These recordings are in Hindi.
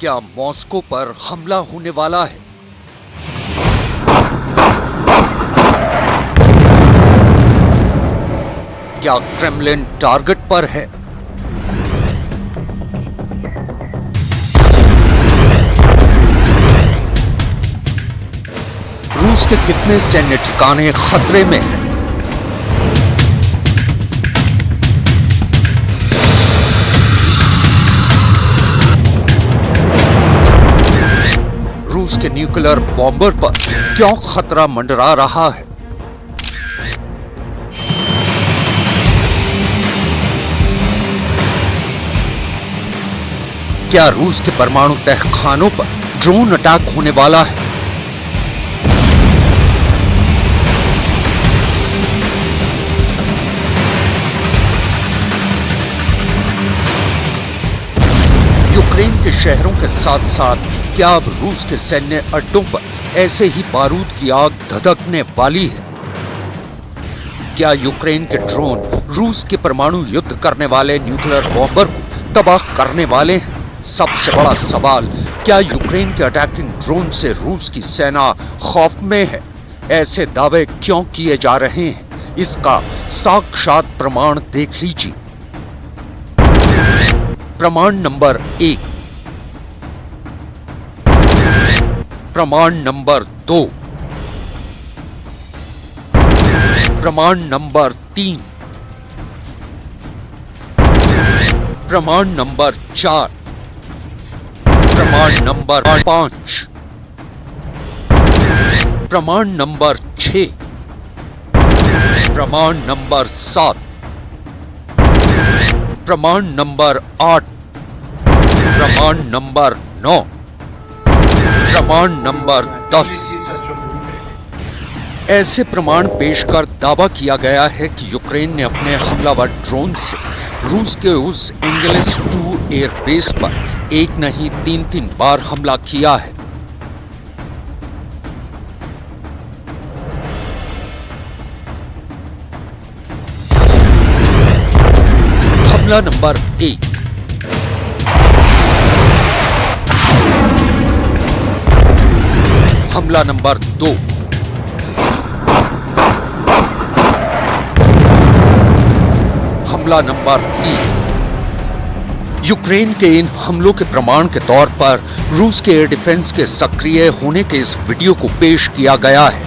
क्या मॉस्को पर हमला होने वाला है? क्या क्रेमलिन टारगेट पर है? रूस के कितने सैन्य ठिकाने खतरे में हैं? रूस के न्यूक्लियर बॉम्बर पर क्यों खतरा मंडरा रहा है? क्या रूस के परमाणु तहखानों पर ड्रोन अटैक होने वाला है? यूक्रेन के शहरों के साथ साथ क्या अब रूस के सैन्य अड्डों पर ऐसे ही बारूद की आग धधकने वाली है? क्या यूक्रेन के ड्रोन रूस के परमाणु युद्ध करने वाले न्यूक्लियर बॉम्बर को तबाह करने वाले हैं? सबसे बड़ा सवाल, क्या यूक्रेन के अटैकिंग ड्रोन से रूस की सेना खौफ में है? ऐसे दावे क्यों किए जा रहे हैं? इसका साक्षात प्रमाण देख लीजिए। प्रमाण नंबर 1, प्रमाण नंबर 2, प्रमाण नंबर 3, प्रमाण नंबर 4, प्रमाण नंबर 5, प्रमाण नंबर 6, प्रमाण नंबर 7, प्रमाण नंबर 8, प्रमाण नंबर 9, प्रमाण नंबर 10। ऐसे प्रमाण पेश कर दावा किया गया है कि यूक्रेन ने अपने हमलावर ड्रोन से रूस के उस एंगेलिस 2 एयरबेस पर एक नहीं 3 बार हमला किया है। हमला नंबर 1, हमला नंबर 2, हमला नंबर 3। यूक्रेन के इन हमलों के प्रमाण के तौर पर रूस के एयर डिफेंस के सक्रिय होने के इस वीडियो को पेश किया गया है।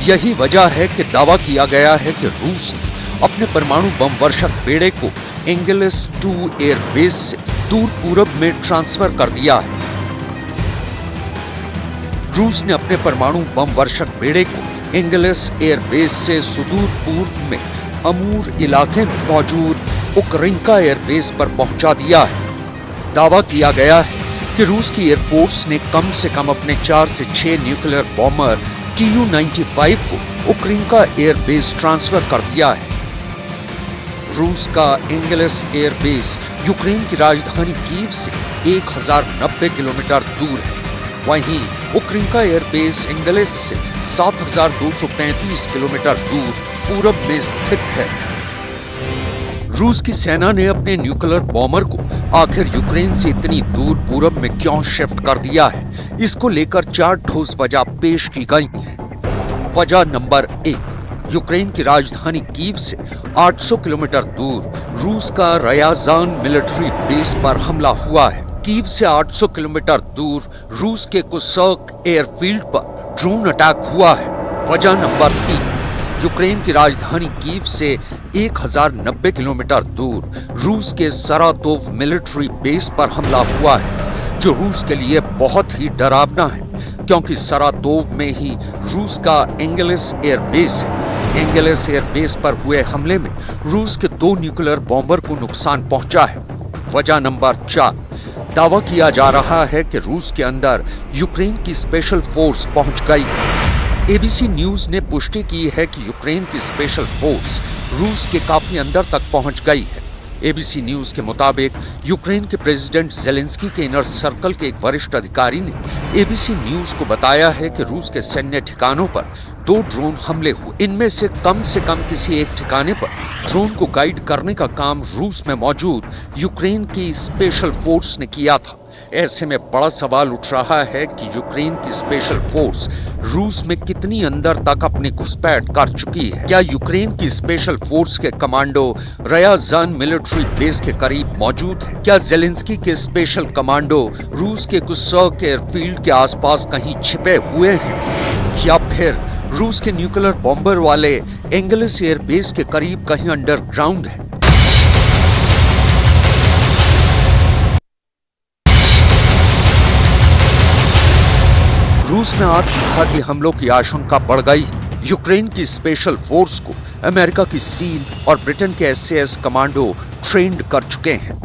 यही वजह है कि दावा किया गया है कि रूस ने अपने परमाणु बम वर्षक बेड़े को एंगेलिस 2 एयरबेस से दूर पूरब में ट्रांसफर कर दिया है। रूस ने अपने परमाणु बम वर्षक बेड़े को एंगेलिस एयरबेस से सुदूर पूर्व में अमूर इलाके में मौजूद उक्रेनिका एयरबेस पर पहुंचा दिया है। दावा किया गया है कि रूस की एयरफोर्स ने कम से कम अपने 4 से 6 न्यूक्लियर बॉम्बर Tu-95 को उक्रेनिका एयरबेस ट्रांसफर कर दिया है। रूस का एंगेलिस एयरबेस यूक्रेन की राजधानी कीव से 1090 किलोमीटर दूर है। वहीं उक्रेनिका एयरबेस एंगेलिस से 7235 किलोमीटर दूर पूरब में स्थित है। रूस की सेना ने अपने न्यूक्लियर बॉम्बर को आखिर यूक्रेन से इतनी दूर पूरब में क्यों शिफ्ट कर दिया है, इसको लेकर 4 ठोस वजह पेश की गई हैं। वजह नंबर 1, यूक्रेन की राजधानी कीव से 800 किलोमीटर दूर रूस का रयाजान मिलिट्री बेस पर हमला हुआ है। कीव से 800 किलोमीटर दूर रूस के कुर्स्क एयरफील्ड पर ड्रोन अटैक हुआ है। वजह नंबर 3, यूक्रेन की राजधानी कीव से 1090 किलोमीटर दूर रूस के सरातोव मिलिट्री बेस पर हमला हुआ है, जो रूस के लिए बहुत ही डरावना है, क्योंकि सरातोव में ही रूस का एंगेलिस एयरबेस है। एंगेलिस एयरबेस पर हुए हमले में रूस के 2 न्यूक्लियर बॉम्बर को नुकसान पहुंचा है। वजह नंबर 4, दावा किया जा रहा है कि रूस के अंदर यूक्रेन की स्पेशल फोर्स पहुंच गई है। एबीसी न्यूज ने पुष्टि की है कि यूक्रेन की स्पेशल फोर्स रूस के काफी अंदर तक पहुंच गई है। एबीसी न्यूज के मुताबिक यूक्रेन के प्रेसिडेंट जेलेंस्की के इनर सर्कल के एक वरिष्ठ अधिकारी ने एबीसी न्यूज को बताया है कि रूस के सैन्य ठिकानों पर 2 ड्रोन हमले हुए। इनमें से कम किसी एक ठिकाने पर ड्रोन को गाइड करने का काम रूस में मौजूद यूक्रेन की स्पेशल फोर्स ने किया था। ऐसे में बड़ा सवाल उठ रहा है कि यूक्रेन की स्पेशल फोर्स रूस में कितनी अंदर तक अपनी घुसपैठ कर चुकी है। क्या यूक्रेन की स्पेशल फोर्स के कमांडो रयाजान मिलिट्री बेस के करीब मौजूद है? क्या जेलेंस्की के स्पेशल कमांडो रूस के कुर्स्क एयरफील्ड के आसपास कहीं छिपे हुए हैं, या फिर रूस के न्यूक्लियर बॉम्बर वाले एंगेलिस एयरबेस के करीब कहीं अंडरग्राउंड है? रूस में आत्मघाती हमलों की आशंका बढ़ गई। यूक्रेन की स्पेशल फोर्स को अमेरिका की सील और ब्रिटेन के एसएएस कमांडो ट्रेंड कर चुके हैं।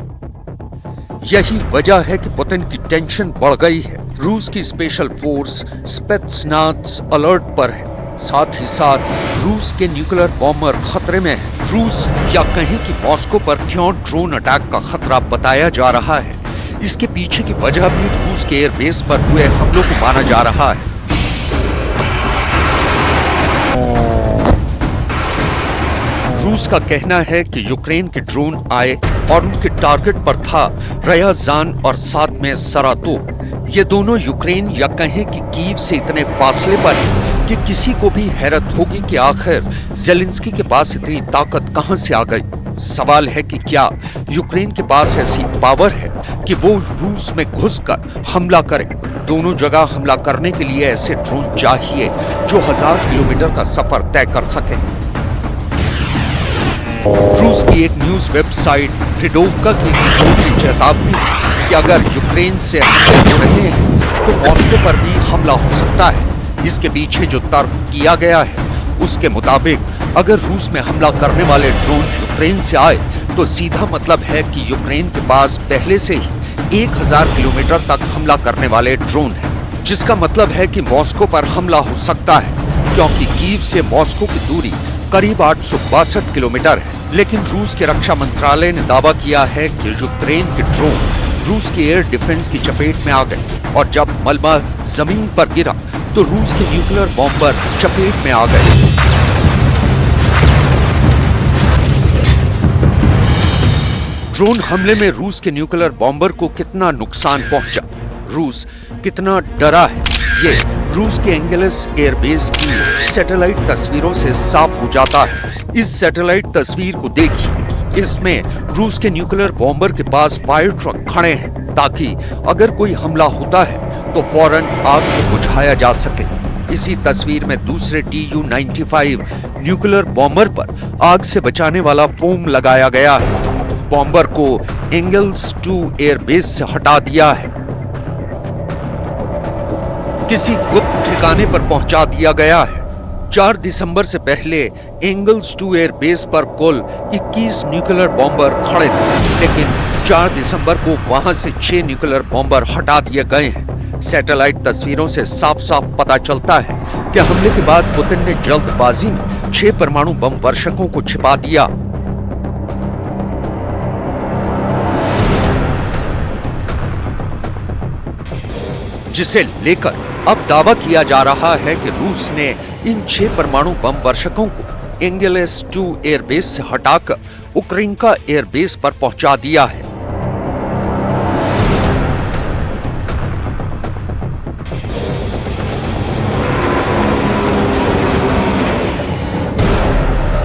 यही वजह है कि पुतिन की टेंशन बढ़ गई है। रूस की स्पेशल फोर्स स्पेत्सनाज़ अलर्ट पर है। साथ ही साथ रूस के न्यूक्लियर बॉम्बर खतरे में है। रूस या कहीं कि मॉस्को पर क्यों ड्रोन अटैक का खतरा बताया जा रहा है, इसके पीछे की वजह भी रूस के एयरबेस पर हुए हमलों को माना जा रहा है। रूस का कहना है कि यूक्रेन के ड्रोन आए और उनके टारगेट पर था रयाजान और साथ में सरातोव। ये दोनों यूक्रेन या कहें कि कीव से इतने फासले पर है कि किसी को भी हैरत होगी कि आखिर जेलेंस्की के पास इतनी ताकत कहां से आ गई। सवाल है कि क्या यूक्रेन के पास ऐसी पावर है कि वो रूस में घुसकर हमला करे? दोनों जगह हमला करने के लिए ऐसे ड्रोन चाहिए जो 1000 किलोमीटर का सफर तय कर सके। रूस की एक न्यूज वेबसाइट रिडोवका की रिपोर्ट की चेतावनी कि अगर यूक्रेन से हमले हो रहे हैं तो मॉस्को पर भी हमला हो सकता है। इसके पीछे जो तर्क किया गया है उसके मुताबिक अगर रूस में हमला करने वाले ड्रोन यूक्रेन से आए तो सीधा मतलब है कि यूक्रेन के पास पहले से ही 1000 किलोमीटर तक हमला करने वाले ड्रोन हैं, जिसका मतलब है कि मॉस्को पर हमला हो सकता है, क्योंकि कीव से मॉस्को की दूरी करीब 862 किलोमीटर है। लेकिन रूस के रक्षा मंत्रालय ने दावा किया है कि यूक्रेन के ड्रोन रूस के एयर डिफेंस की चपेट में आ गए और जब मलबा जमीन पर गिरा तो रूस के न्यूक्लियर बॉम्बर चपेट में आ गए। ड्रोन हमले में रूस के न्यूक्लियर बॉम्बर को कितना नुकसान पहुंचा, रूस कितना डरा है, ये रूस के एंगेलिस एयरबेस की सैटेलाइट तस्वीरों से साफ हो जाता है। इस सैटेलाइट तस्वीर को देखिए, इसमें रूस के न्यूक्लियर बॉम्बर के पास फायर ट्रक खड़े हैं ताकि अगर कोई हमला होता है तो फौरन आग को बुझाया जा सके। इसी तस्वीर में दूसरे Tu-95 न्यूक्लियर बॉम्बर पर आग से बचाने वाला फोम लगाया गया है। बॉम्बर को एंगेल्स 2 एयरबेस से हटा दिया है, किसी गुप्त ठिकाने पर पहुंचा दिया गया है। 4 दिसंबर से पहले एंगल्स 2 एयरबेस पर कुल 21 न्यूक्लियर बॉम्बर खड़े थे, लेकिन 4 दिसंबर को वहां से 6 न्यूक्लियर बॉम्बर हटा दिए गए हैं। सैटेलाइट तस्वीरों से साफ साफ पता चलता है कि हमले के बाद पुतिन ने जल्दबाजी में 6 परमाणु बम वर्षकों को छिपा दिया। जिसे लेकर अब दावा किया जा रहा है कि रूस ने इन 6 परमाणु बम वर्षकों को एंगेलिस 2 एयरबेस से हटाकर उक्रेनिका एयरबेस पर पहुंचा दिया है।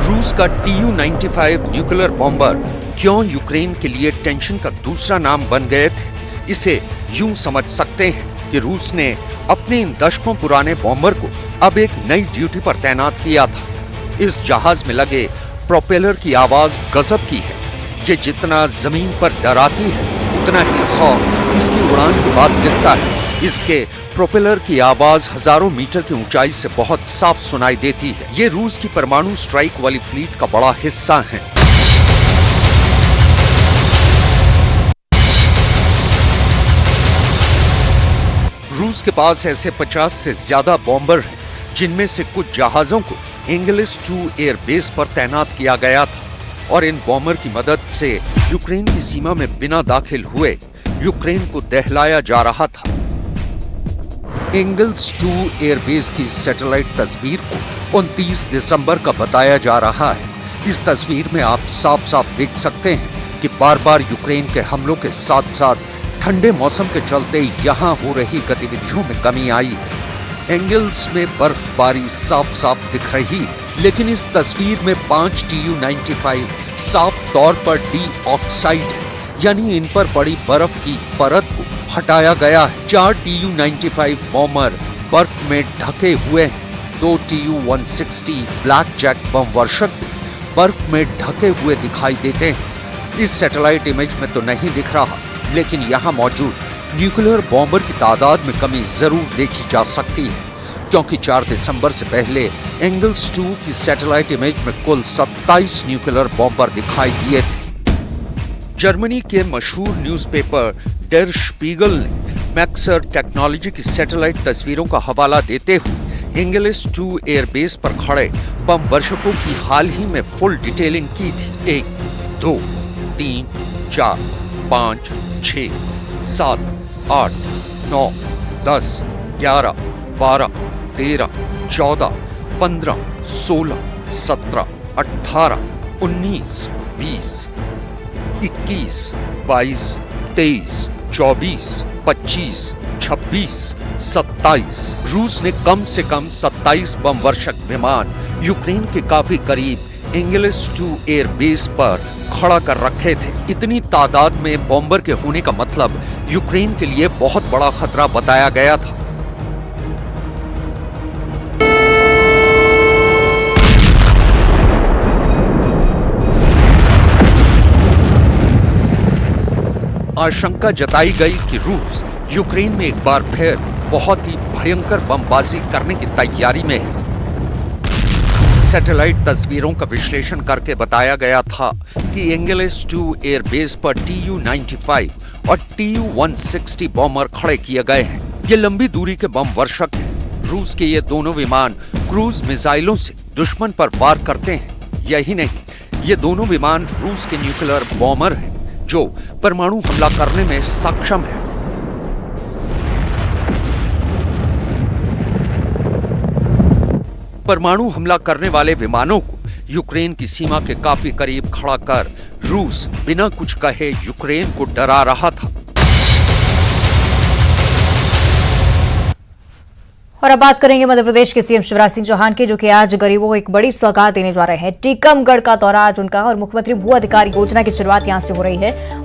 रूस का Tu-95 न्यूक्लियर बॉम्बर क्यों यूक्रेन के लिए टेंशन का दूसरा नाम बन गए थे, इसे यूं समझ सकते हैं कि रूस ने अपने इन दशकों पुराने बॉम्बर को अब एक नई ड्यूटी पर तैनात किया था। इस जहाज में लगे प्रोपेलर की आवाज गजब की है। ये जितना जमीन पर डराती है उतना ही खौफ इसकी उड़ान के बाद दिखता है। इसके प्रोपेलर की आवाज हजारों मीटर की ऊंचाई से बहुत साफ सुनाई देती है। ये रूस की परमाणु स्ट्राइक वाली फ्लीट का बड़ा हिस्सा है। रूस के पास ऐसे 50 से ज्यादा बॉम्बर हैं जिनमें से कुछ जहाजों को एंगेलिस 2 एयरबेस पर तैनात किया गया था और इन बॉम्बर की मदद से यूक्रेन की सीमा में बिना दाखिल हुए यूक्रेन को दहलाया जा रहा था। एंगेल्स 2 एयरबेस की सैटेलाइट तस्वीर को 29 दिसंबर का बताया जा रहा है। इस तस्वीर में आप साफ साफ देख सकते हैं कि बार-बार यूक्रेन के हमलों के साथ-साथ ठंडे मौसम के चलते यहां हो रही गतिविधियों में कमी आई है। एंगल्स में बर्फबारी साफ साफ दिख रही है, लेकिन इस तस्वीर में 5 Tu-95 साफ तौर पर डी ऑक्साइड है, यानी इन पर पड़ी बर्फ की परत को हटाया गया है। 4 Tu-95 बॉम्बर बर्फ में ढके हुए हैं। 2 Tu-160 ब्लैक जैक बम वर्षक बर्फ में ढके हुए दिखाई देते हैं। इस सैटेलाइट इमेज में तो नहीं दिख रहा, लेकिन यहाँ मौजूद न्यूक्लियर बॉम्बर की तादाद में कमी जरूर देखी जा सकती है, क्योंकि 4 दिसंबर से पहले एंगल्स 2 की सैटेलाइट इमेज में कुल 27 न्यूक्लियर बॉम्बर दिखाई दिए थे। जर्मनी के मशहूर न्यूज़पेपर डेर स्पीगल ने मैक्सर टेक्नोलॉजी की सैटेलाइट तस्वीरों का हवाला देते हुए एंगेलिस 2 एयरबेस पर खड़े बम वर्षकों की हाल ही में फुल डिटेलिंग की थी। 1, 2, 3, 4, 5, 6, 7, 8, 9, 10, 11, 12, 13, 14, 15, 16, 17, 18, 19, 20, 21, 22, 23, 24, 25, 26, 27। रूस ने कम से कम 27 बम वर्षक विमान यूक्रेन के काफी करीब एंगेलिस 2 एयरबेस पर खड़ा कर रखे थे। इतनी तादाद में बॉम्बर के होने का मतलब यूक्रेन के लिए बहुत बड़ा खतरा बताया गया था। आशंका जताई गई कि रूस यूक्रेन में एक बार फिर बहुत ही भयंकर बमबाजी करने की तैयारी में है। सैटेलाइट तस्वीरों का विश्लेषण करके बताया गया था कि एंगेलिस 2 एयरबेस पर Tu-95 और Tu-160 बॉम्बर खड़े किए गए हैं। ये लंबी दूरी के बम वर्षक हैं। रूस के ये दोनों विमान क्रूज मिसाइलों से दुश्मन पर वार करते हैं। यही नहीं, ये दोनों विमान रूस के न्यूक्लियर बॉम्बर हैं जो परमाणु हमला करने में सक्षम है। परमाणु हमला करने वाले विमानों को यूक्रेन की सीमा के काफी करीब खड़ा कर रूस बिना कुछ कहे यूक्रेन को डरा रहा था। और अब बात करेंगे मध्य प्रदेश के सीएम शिवराज सिंह चौहान की, जो कि आज गरीबों को एक बड़ी सौगात देने जा रहे हैं। टीकमगढ़ का दौरा आज उनका, और मुख्यमंत्री भू अधिकार योजना की शुरुआत यहां से हो रही है।